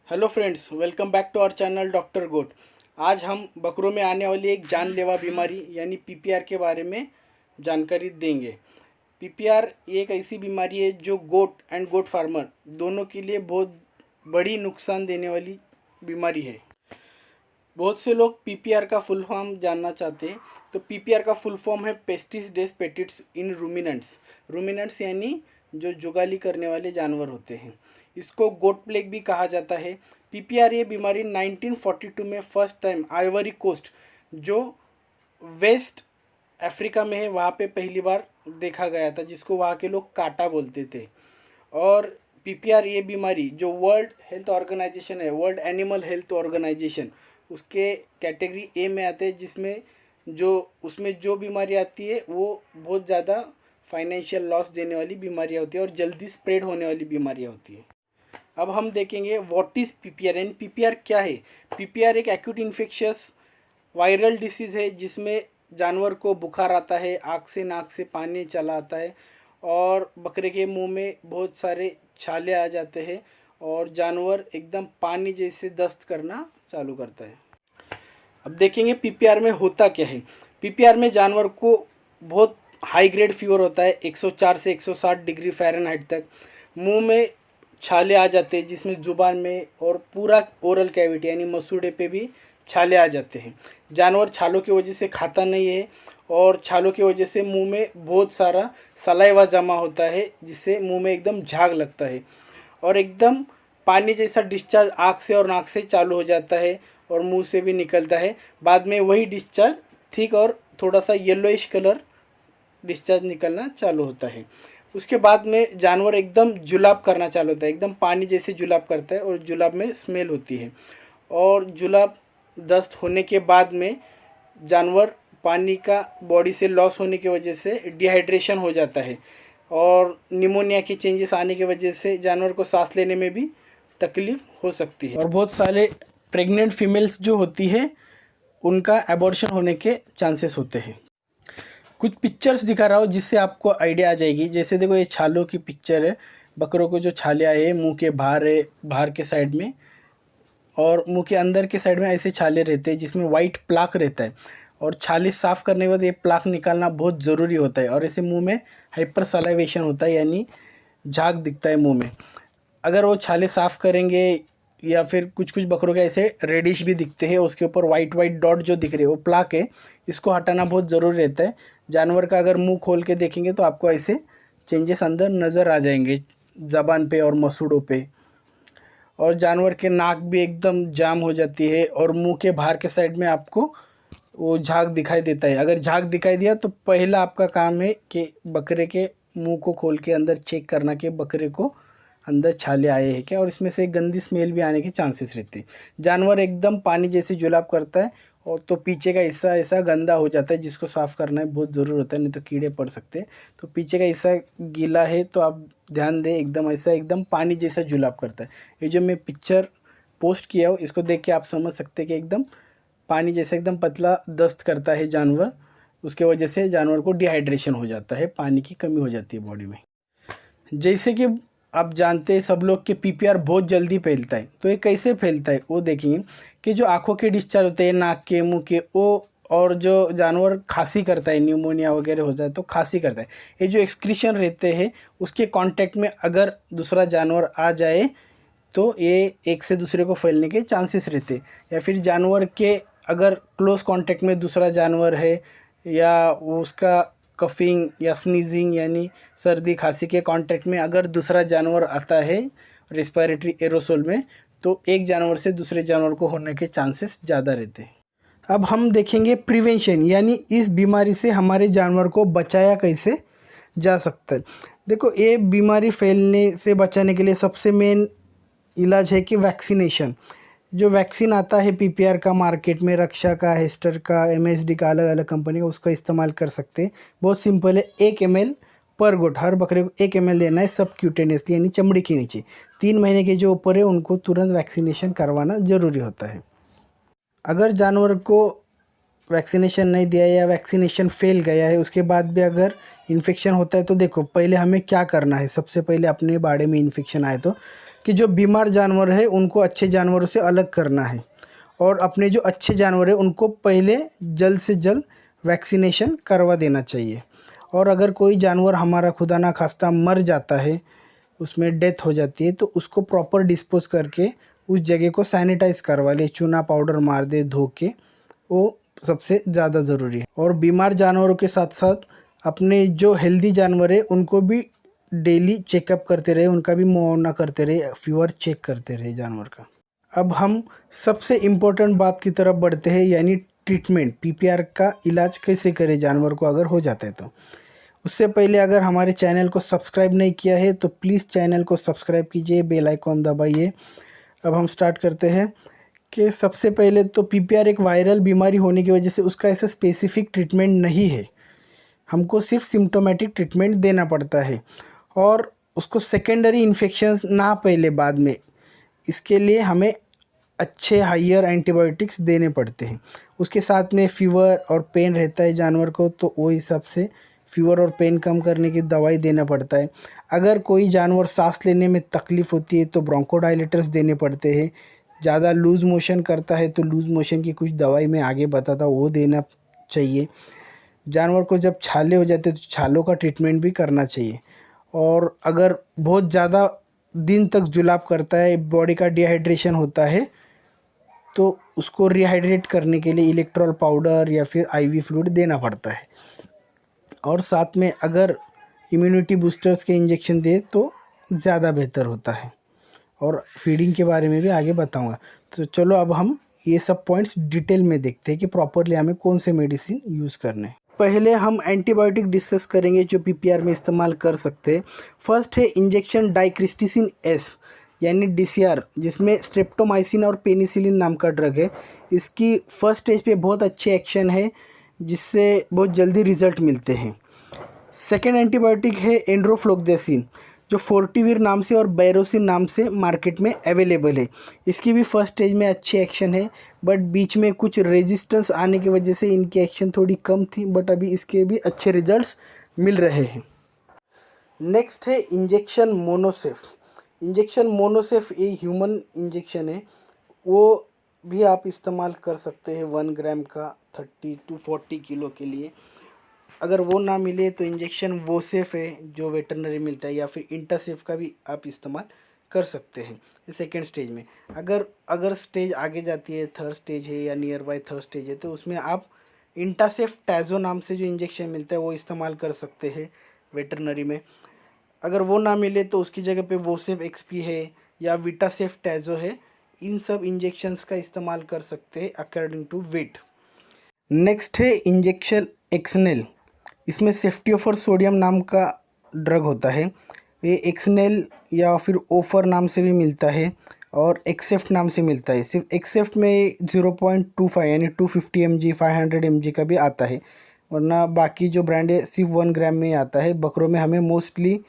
Hello friends, welcome back to our channel doctor goat. आज हम बकरों में आने वाली एक जानलेवा बीमारी यानी पीपीआर के बारे में जानकारी देंगे। पीपीआर एक ऐसी बीमारी है जो गोट एंड गोट फार्मर दोनों के लिए बहुत बड़ी नुकसान देने वाली बीमारी है। बहुत से लोग पीपीआर का फुल फॉर्म जानना चाहते हैं। तो पीपीआर का फुल फॉर्म है पेस्टिस डेस पेटिट्स इन रूमिनेंट्स। रूमिनेंट्स यानी जो जुगाली करने वाले जानवर होते हैं। इसको गोट प्लेग भी कहा जाता है। पीपीआर ये बीमारी 1942 में फर्स्ट टाइम आइवरी कोस्ट जो वेस्ट अफ्रीका में है वहाँ पे पहली बार देखा गया था, जिसको वहाँ के लोग काटा बोलते थे। और पीपीआर ये बीमारी जो वर्ल्ड हेल्थ ऑर्गेनाइजेशन है, वर्ल्ड एनिमल हेल्थ ऑर्गेनाइजेशन, उसके कैटेगरी ए में आते हैं, जिसमें उसमें जो बीमारी आती है वो बहुत ज़्यादा फाइनेंशियल लॉस देने वाली बीमारियाँ होती है और जल्दी स्प्रेड होने वाली बीमारियाँ होती है। अब हम देखेंगे what is PPR and PPR क्या है। पीपीआर एक एक्यूट इन्फेक्शियस वायरल डिसीज़ है जिसमें जानवर को बुखार आता है, आँख से नाक से पानी चला आता है और बकरे के मुंह में बहुत सारे छाले आ जाते हैं और जानवर एकदम पानी जैसे दस्त करना चालू करता है। अब देखेंगे पीपीआर में होता क्या है। पीपीआर में जानवर को बहुत हाई ग्रेड फीवर होता है, 104 से 160 डिग्री फ़ारेनहाइट तक। मुंह में छाले आ जाते हैं, जिसमें ज़ुबान में और पूरा ओरल कैविटी यानी मसूड़े पे भी छाले आ जाते हैं। जानवर छालों की वजह से खाता नहीं है और छालों की वजह से मुंह में बहुत सारा सलाइवा जमा होता है, जिससे मुंह में एकदम झाग लगता है और एकदम पानी जैसा डिस्चार्ज आँख से और नाक से चालू हो जाता है और मुंह से भी निकलता है। बाद में वही डिस्चार्ज थिक और थोड़ा सा येलोइश कलर डिस्चार्ज निकलना चालू होता है। उसके बाद में जानवर एकदम जुलाब करना चालू होता है, एकदम पानी जैसे जुलाब करता है और जुलाब में स्मेल होती है। और जुलाब दस्त होने के बाद में जानवर पानी का बॉडी से लॉस होने की वजह से डिहाइड्रेशन हो जाता है और निमोनिया के चेंजेस आने की वजह से जानवर को सांस लेने में भी तकलीफ हो सकती है। और बहुत सारे प्रेग्नेंट फीमेल्स जो होती है उनका एबॉर्शन होने के चांसेस होते हैं। कुछ पिक्चर्स दिखा रहा हूँ जिससे आपको आइडिया आ जाएगी। जैसे देखो, ये छालों की पिक्चर है। बकरों को जो छाले आए हैं मुंह के बाहर के साइड में और मुंह के अंदर के साइड में ऐसे छाले रहते हैं जिसमें वाइट प्लाक रहता है और छाले साफ़ करने के बाद ये प्लाक निकालना बहुत ज़रूरी होता है। और ऐसे मुंह में हाइपर सलाइवेशन होता है यानी झाग दिखता है मुंह में। अगर वो छाले साफ़ करेंगे या फिर कुछ कुछ बकरों के ऐसे रेडिश भी दिखते हैं, उसके ऊपर वाइट वाइट डॉट जो दिख रहे हैं वो प्लाक है, इसको हटाना बहुत ज़रूरी रहता है। जानवर का अगर मुंह खोल के देखेंगे तो आपको ऐसे चेंजेस अंदर नज़र आ जाएंगे ज़बान पे और मसूड़ों पे। और जानवर के नाक भी एकदम जाम हो जाती है और मुंह के बाहर के साइड में आपको वो झाग दिखाई देता है। अगर झाग दिखाई दिया तो पहला आपका काम है कि बकरे के मुंह को खोल के अंदर चेक करना कि बकरे को अंदर छाले आए हैं क्या, और इसमें से गंदी स्मेल भी आने के चांसेस रहते हैं। जानवर एकदम पानी जैसे जुलाब करता है और तो पीछे का हिस्सा ऐसा गंदा हो जाता है जिसको साफ़ करना है बहुत ज़रूर होता है, नहीं तो कीड़े पड़ सकते हैं। तो पीछे का हिस्सा गीला है तो आप ध्यान दें, एकदम ऐसा एकदम पानी जैसा जुलाब करता है। ये जो मैं पिक्चर पोस्ट किया हूँ इसको देख के आप समझ सकते हैं कि एकदम पानी जैसे एकदम पतला दस्त करता है जानवर। उसके वजह से जानवर को डिहाइड्रेशन हो जाता है, पानी की कमी हो जाती है बॉडी में। जैसे कि आप जानते हैं सब लोग कि पीपीआर बहुत जल्दी फैलता है। तो ये कैसे फैलता है वो देखेंगे कि जो आँखों के डिस्चार्ज होते हैं, नाक के, मुंह के, वो और जो जानवर खांसी करता है, न्यूमोनिया वगैरह हो जाए तो खांसी करता है, ये जो एक्सक्रीशन रहते हैं उसके कांटेक्ट में अगर दूसरा जानवर आ जाए तो ये एक से दूसरे को फैलने के चांसेस रहते हैं। या फिर जानवर के अगर क्लोज कांटेक्ट में दूसरा जानवर है या उसका कफिंग या स्नीजिंग यानी सर्दी खांसी के कांटेक्ट में अगर दूसरा जानवर आता है रेस्पिरेटरी एरोसोल में, तो एक जानवर से दूसरे जानवर को होने के चांसेस ज़्यादा रहते हैं। अब हम देखेंगे प्रिवेंशन यानी इस बीमारी से हमारे जानवर को बचाया कैसे जा सकता है। देखो, ये बीमारी फैलने से बचाने के लिए सबसे मेन इलाज है कि वैक्सीनेशन। जो वैक्सीन आता है पीपीआर का मार्केट में, रक्षा का, हेस्टर का, एमएसडी का, अलग अलग कंपनी का, उसका इस्तेमाल कर सकते हैं। बहुत सिंपल है, 1 ml पर गोट। हर बकरे को 1 ml देना है सब क्यूटेनियसली यानी चमड़ी के नीचे। 3 महीने के जो ऊपर है उनको तुरंत वैक्सीनेशन करवाना ज़रूरी होता है। अगर जानवर को वैक्सीनेशन नहीं दिया या वैक्सीनेशन फेल गया है उसके बाद भी अगर इन्फेक्शन होता है तो देखो पहले हमें क्या करना है। सबसे पहले अपने बाड़े में इन्फेक्शन आए तो कि जो बीमार जानवर है उनको अच्छे जानवरों से अलग करना है, और अपने जो अच्छे जानवर है उनको पहले जल्द से जल्द वैक्सीनेशन करवा देना चाहिए। और अगर कोई जानवर हमारा खुदा ना खास्ता मर जाता है, उसमें डेथ हो जाती है, तो उसको प्रॉपर डिस्पोज करके उस जगह को सैनिटाइज़ करवा ले, चूना पाउडर मार दे धो के, वो सबसे ज़्यादा ज़रूरी है। और बीमार जानवरों के साथ साथ अपने जो हेल्दी जानवर है उनको भी डेली चेकअप करते रहे, उनका भी मुआयना करते रहे, फीवर चेक करते रहे जानवर का। अब हम सबसे इम्पोर्टेंट बात की तरफ बढ़ते हैं, यानी ट्रीटमेंट। पीपीआर का इलाज कैसे करें जानवर को अगर हो जाता है तो। उससे पहले अगर हमारे चैनल को सब्सक्राइब नहीं किया है तो प्लीज़ चैनल को सब्सक्राइब कीजिए, बेल आइकॉन दबाइए। अब हम स्टार्ट करते हैं कि सबसे पहले तो पीपीआर एक वायरल बीमारी होने की वजह से उसका ऐसा स्पेसिफिक ट्रीटमेंट नहीं है, हमको सिर्फ सिम्टोमेटिक ट्रीटमेंट देना पड़ता है, और उसको सेकेंडरी इन्फेक्शन ना पहले बाद में, इसके लिए हमें अच्छे हायर एंटीबायोटिक्स देने पड़ते हैं। उसके साथ में फ़ीवर और पेन रहता है जानवर को, तो वो हिसाब से फ़ीवर और पेन कम करने की दवाई देना पड़ता है। अगर कोई जानवर सांस लेने में तकलीफ़ होती है तो ब्रोंकोडायलेटर्स देने पड़ते हैं। ज़्यादा लूज़ मोशन करता है तो लूज़ मोशन की कुछ दवाई मैं आगे बताता हूँ, वो देना चाहिए। जानवर को जब छाले हो जाते हैं तो छालों का ट्रीटमेंट भी करना चाहिए। और अगर बहुत ज़्यादा दिन तक जुलाब करता है, बॉडी का डिहाइड्रेशन होता है, तो उसको रिहाइड्रेट करने के लिए इलेक्ट्रॉल पाउडर या फिर आईवी फ्लूइड देना पड़ता है। और साथ में अगर इम्यूनिटी बूस्टर्स के इंजेक्शन दे तो ज़्यादा बेहतर होता है। और फीडिंग के बारे में भी आगे बताऊंगा। तो चलो अब हम ये सब पॉइंट्स डिटेल में देखते हैं कि प्रॉपरली हमें कौन से मेडिसिन यूज़ करने हैं। पहले हम एंटीबायोटिक डिस्कस करेंगे जो पीपीआर में इस्तेमाल कर सकते हैं। फर्स्ट है इंजेक्शन डाइक्रिस्टिसिन एस यानी डीसीआर, जिसमें स्ट्रेप्टोमाइसिन और पेनिसिलिन नाम का ड्रग है। इसकी फर्स्ट स्टेज पे बहुत अच्छे एक्शन है, जिससे बहुत जल्दी रिजल्ट मिलते हैं। सेकेंड एंटीबायोटिक है एंड्रोफ्लोक्सेसिन, जो फोर्टिविर नाम से और बैरोसिन नाम से मार्केट में अवेलेबल है। इसकी भी फर्स्ट स्टेज में अच्छी एक्शन है, बट बीच में कुछ रेजिस्टेंस आने की वजह से इनकी एक्शन थोड़ी कम थी, बट अभी इसके भी अच्छे रिजल्ट्स मिल रहे हैं। नेक्स्ट है इंजेक्शन मोनोसेफ। इंजेक्शन मोनोसेफ ये ह्यूमन इंजेक्शन है, वो भी आप इस्तेमाल कर सकते हैं 1 ग्राम का 30 to 40 किलो के लिए। अगर वो ना मिले तो इंजेक्शन वोसेफ है जो वेटरनरी मिलता है, या फिर इंटासेफ का भी आप इस्तेमाल कर सकते हैं सेकेंड स्टेज में। अगर स्टेज आगे जाती है, थर्ड स्टेज है या नियर बाय थर्ड स्टेज है, तो उसमें आप इंटासेफ टैजो नाम से जो इंजेक्शन मिलता है वो इस्तेमाल कर सकते हैं वेटरनरी में। अगर वो ना मिले तो उसकी जगह पे वोसेफ एक्सपी है या विटासेफ टैजो है, इन सब इंजेक्शंस का इस्तेमाल कर सकते हैं अकॉर्डिंग टू वेट। नेक्स्ट है इंजेक्शन एक्सनेल। इसमें सेफ्टियोफर सोडियम नाम का ड्रग होता है। ये एक्सनेल या फिर ओफर नाम से भी मिलता है और एक्सेफ्ट नाम से मिलता है। सिर्फ एक्सेफ्ट में 0.25 यानी 250 mg 500 mg का भी आता है, वरना बाकी जो ब्रांड है सिर्फ 1 ग्राम में ही आता है। बकरों में हमें मोस्टली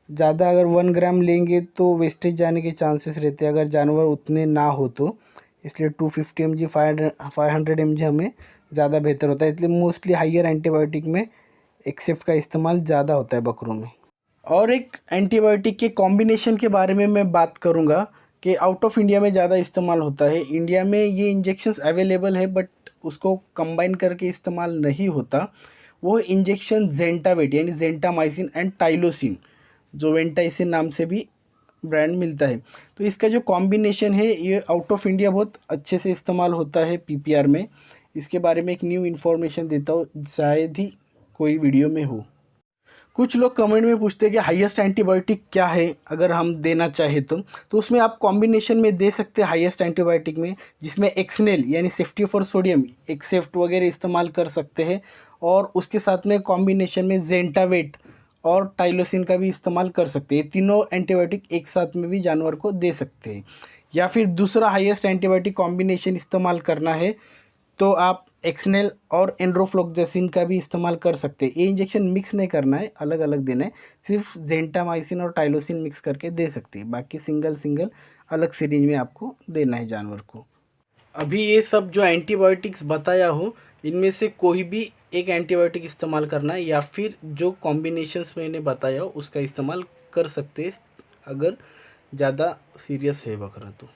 ज़्यादा अगर 1 ग्राम लेंगे तो वेस्टेज जाने के चांसेस रहते हैं अगर जानवर उतने ना हो तो, इसलिए 250 mg 500 mg हमें ज़्यादा बेहतर होता है। इसलिए मोस्टली हाइयर एंटीबायोटिक में एक्सेप्ट का इस्तेमाल ज़्यादा होता है बकरों में। और एक एंटीबायोटिक के कॉम्बिनेशन के बारे में मैं बात करूँगा कि आउट ऑफ इंडिया में ज़्यादा इस्तेमाल होता है। इंडिया में ये इंजेक्शंस अवेलेबल है बट उसको कंबाइन करके इस्तेमाल नहीं होता। वो इंजेक्शन जेंटावेट यानी जेंटामाइसिन एंड टाइलोसिन, जो वेंटाइसिन नाम से भी ब्रांड मिलता है। तो इसका जो कॉम्बिनेशन है ये आउट ऑफ इंडिया बहुत अच्छे से इस्तेमाल होता है पीपीआर में। इसके बारे में एक न्यू इन्फॉर्मेशन देता हूँ, शायद ही कोई वीडियो में हो। कुछ लोग कमेंट में पूछते हैं कि हाईएस्ट एंटीबायोटिक क्या है अगर हम देना चाहे तो उसमें आप कॉम्बिनेशन में दे सकते हैं हाईएस्ट एंटीबायोटिक में, जिसमें एक्सनेल यानी सेफ्टियोफर सोडियम एक्सेफ्ट वगैरह इस्तेमाल कर सकते हैं, और उसके साथ में कॉम्बिनेशन में जेंटावेट और टाइलोसिन का भी इस्तेमाल कर सकते हैं। तीनों एंटीबायोटिक एक साथ में भी जानवर को दे सकते हैं। या फिर दूसरा हाईएस्ट एंटीबायोटिक कॉम्बिनेशन इस्तेमाल करना है तो आप एक्सनेल और एंड्रोफ्लोक्सेसिन का भी इस्तेमाल कर सकते हैं। ये इंजेक्शन मिक्स नहीं करना है, अलग अलग देना है, सिर्फ जेंटामाइसिन और टाइलोसिन मिक्स करके दे सकते हैं। बाकी सिंगल अलग सीरीज में आपको देना है जानवर को। अभी ये सब जो एंटीबायोटिक्स बताया हो इनमें से कोई भी एक एंटीबायोटिक इस्तेमाल करना है, या फिर जो कॉम्बिनेशंस मैंने बताया हो उसका इस्तेमाल कर सकते हैं अगर ज़्यादा सीरियस है बकरा। तो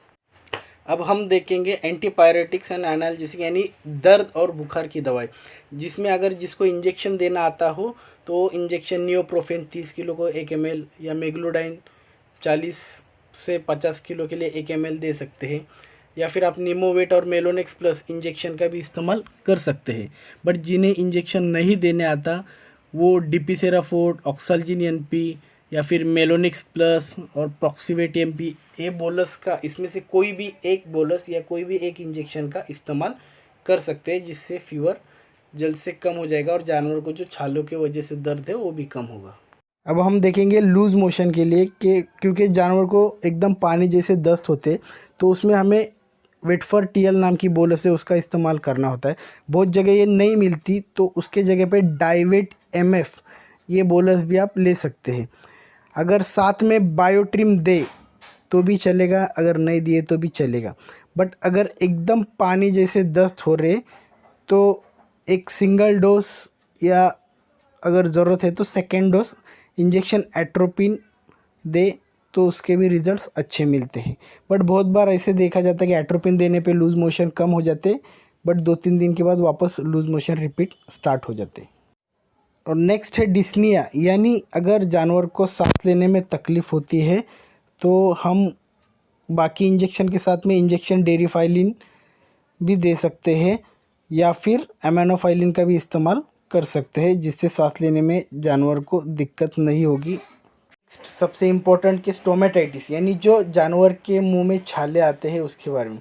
अब हम देखेंगे एंटीपायरेटिक्स एंड एनाल्जेसिक यानी दर्द और बुखार की दवाई, जिसमें अगर जिसको इंजेक्शन देना आता हो तो इंजेक्शन नियोप्रोफेन 30 किलो को 1 ml या मेग्लोडाइन 40 से 50 किलो के लिए 1 ml दे सकते हैं, या फिर आप निमोवेट और मेलोनेक्स प्लस इंजेक्शन का भी इस्तेमाल कर सकते हैं। बट जिन्हें इंजेक्शन नहीं देने आता वो डिपिसेराफोर्ड, ऑक्सल्जिन एनपी या फिर मेलोनिक्स प्लस और प्रॉक्सिवेट एमपी, ये बोलस का इसमें से कोई भी एक बोलस या कोई भी एक इंजेक्शन का इस्तेमाल कर सकते हैं, जिससे फीवर जल्द से कम हो जाएगा और जानवर को जो छालों की वजह से दर्द है वो भी कम होगा। अब हम देखेंगे लूज़ मोशन के लिए कि क्योंकि जानवर को एकदम पानी जैसे दस्त होते तो उसमें हमें वेटफर टीएल नाम की बोलस है उसका इस्तेमाल करना होता है। बहुत जगह ये नहीं मिलती तो उसके जगह पे डाइवेट एमएफ ये बोलस भी आप ले सकते हैं। अगर साथ में बायोट्रिम दे तो भी चलेगा, अगर नहीं दिए तो भी चलेगा। बट अगर एकदम पानी जैसे दस्त हो रहे तो एक सिंगल डोज या अगर ज़रूरत है तो सेकेंड डोज इंजेक्शन एट्रोपिन दे तो उसके भी रिज़ल्ट्स अच्छे मिलते हैं। बट बहुत बार ऐसे देखा जाता है कि एट्रोपिन देने पे लूज़ मोशन कम हो जाते, बट 2-3 दिन के बाद वापस लूज़ मोशन रिपीट स्टार्ट हो जाते। और नेक्स्ट है डिस्निया, यानी अगर जानवर को सांस लेने में तकलीफ़ होती है तो हम बाकी इंजेक्शन के साथ में इंजेक्शन डेरिफाइलिन भी दे सकते हैं या फिर एमानोफाइलिन का भी इस्तेमाल कर सकते हैं, जिससे सांस लेने में जानवर को दिक्कत नहीं होगी। सबसे इम्पोर्टेंट कि स्टोमेटाइटिस यानी जो जानवर के मुंह में छाले आते हैं उसके बारे में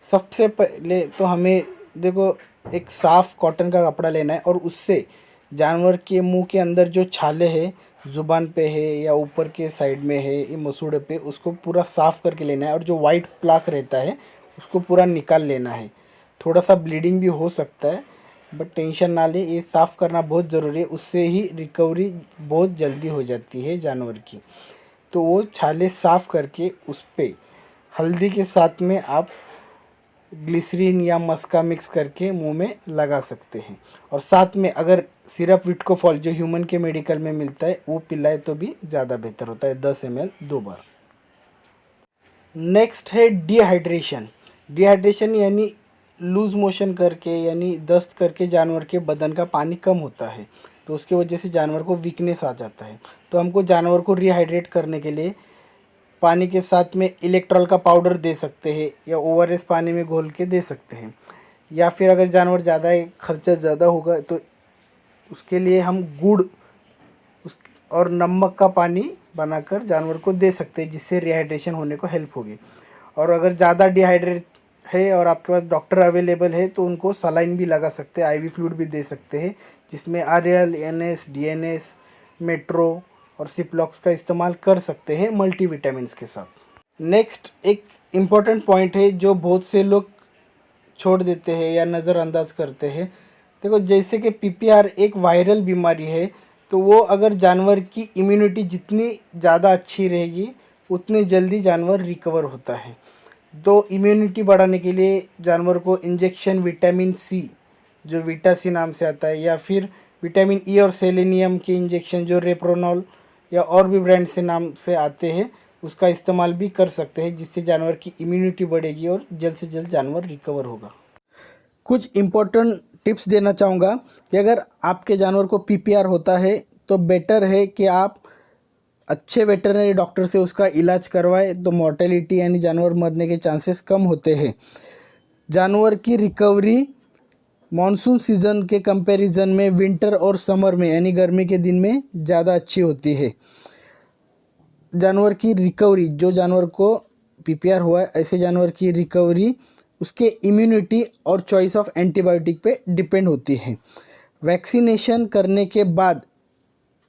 सबसे पहले तो हमें देखो एक साफ़ कॉटन का कपड़ा लेना है और उससे जानवर के मुंह के अंदर जो छाले हैं ज़ुबान पे है या ऊपर के साइड में है या मसूड़े पे, उसको पूरा साफ़ करके लेना है और जो वाइट प्लाक रहता है उसको पूरा निकाल लेना है। थोड़ा सा ब्लीडिंग भी हो सकता है बट टेंशन ना ले, ये साफ़ करना बहुत ज़रूरी है, उससे ही रिकवरी बहुत जल्दी हो जाती है जानवर की। तो वो छाले साफ़ करके उस पर हल्दी के साथ में आप ग्लिसरीन या मस्का मिक्स करके मुंह में लगा सकते हैं और साथ में अगर सिरप विटकोफॉल जो ह्यूमन के मेडिकल में मिलता है वो पिलाए तो भी ज़्यादा बेहतर होता है, 10 ml 2 बार। नेक्स्ट है डिहाइड्रेशन। डिहाइड्रेशन यानी लूज़ मोशन करके यानी दस्त करके जानवर के बदन का पानी कम होता है तो उसकी वजह से जानवर को वीकनेस आ जाता है। तो हमको जानवर को रिहाइड्रेट करने के लिए पानी के साथ में इलेक्ट्रॉल का पाउडर दे सकते हैं या ओआरएस पानी में घोल के दे सकते हैं, या फिर अगर जानवर ज़्यादा खर्चा ज़्यादा होगा तो उसके लिए हम गुड़ उस और नमक का पानी बनाकर जानवर को दे सकते हैं, जिससे रिहाइड्रेशन होने को हेल्प होगी। और अगर ज़्यादा डिहाइड्रेट है और आपके पास डॉक्टर अवेलेबल है तो उनको सलाइन भी लगा सकते हैं, आईवी फ्लूइड भी दे सकते हैं, जिसमें आरएल, एनएस, डीएनएस, मेट्रो और सिप्लॉक्स का इस्तेमाल कर सकते हैं मल्टीविटामिन्स के साथ। नेक्स्ट एक इम्पॉर्टेंट पॉइंट है जो बहुत से लोग छोड़ देते हैं या नज़रअंदाज करते हैं। देखो जैसे कि पीपीआर एक वायरल बीमारी है तो वो अगर जानवर की इम्यूनिटी जितनी ज़्यादा अच्छी रहेगी उतने जल्दी जानवर रिकवर होता है। तो इम्यूनिटी बढ़ाने के लिए जानवर को इंजेक्शन विटामिन सी जो विटा सी नाम से आता है या फिर विटामिन ई और सेलेनियम के इंजेक्शन जो रेप्रोनॉल या और भी ब्रांड से नाम से आते हैं उसका इस्तेमाल भी कर सकते हैं, जिससे जानवर की इम्यूनिटी बढ़ेगी और जल्द से जल्द जानवर रिकवर होगा। कुछ इम्पोर्टेंट टिप्स देना चाहूँगा कि अगर आपके जानवर को पीपीआर होता है तो बेटर है कि आप अच्छे वेटरनरी डॉक्टर से उसका इलाज करवाए तो मॉर्टेलिटी यानी जानवर मरने के चांसेस कम होते हैं। जानवर की रिकवरी मॉनसून सीज़न के कंपैरिजन में विंटर और समर में यानी गर्मी के दिन में ज़्यादा अच्छी होती है। जानवर की रिकवरी जो जानवर को पीपीआर हुआ है ऐसे जानवर की रिकवरी उसके इम्यूनिटी और चॉइस ऑफ एंटीबायोटिक पे डिपेंड होती है। वैक्सीनेशन करने के बाद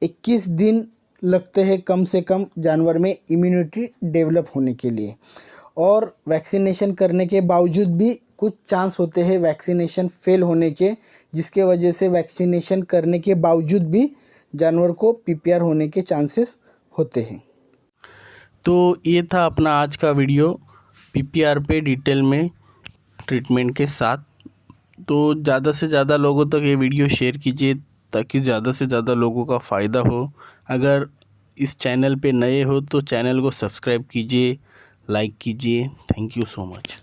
21 दिन लगते हैं कम से कम जानवर में इम्यूनिटी डेवलप होने के लिए, और वैक्सीनेशन करने के बावजूद भी कुछ चांस होते हैं वैक्सीनेशन फेल होने के, जिसके वजह से वैक्सीनेशन करने के बावजूद भी जानवर को पीपीआर होने के चांसेस होते हैं। तो ये था अपना आज का वीडियो पीपीआर पे डिटेल में ट्रीटमेंट के साथ। तो ज़्यादा से ज़्यादा लोगों तक ये वीडियो शेयर कीजिए ताकि ज़्यादा से ज़्यादा लोगों का फ़ायदा हो। अगर इस चैनल पे नए हो तो चैनल को सब्सक्राइब कीजिए, लाइक कीजिए। Thank you so much.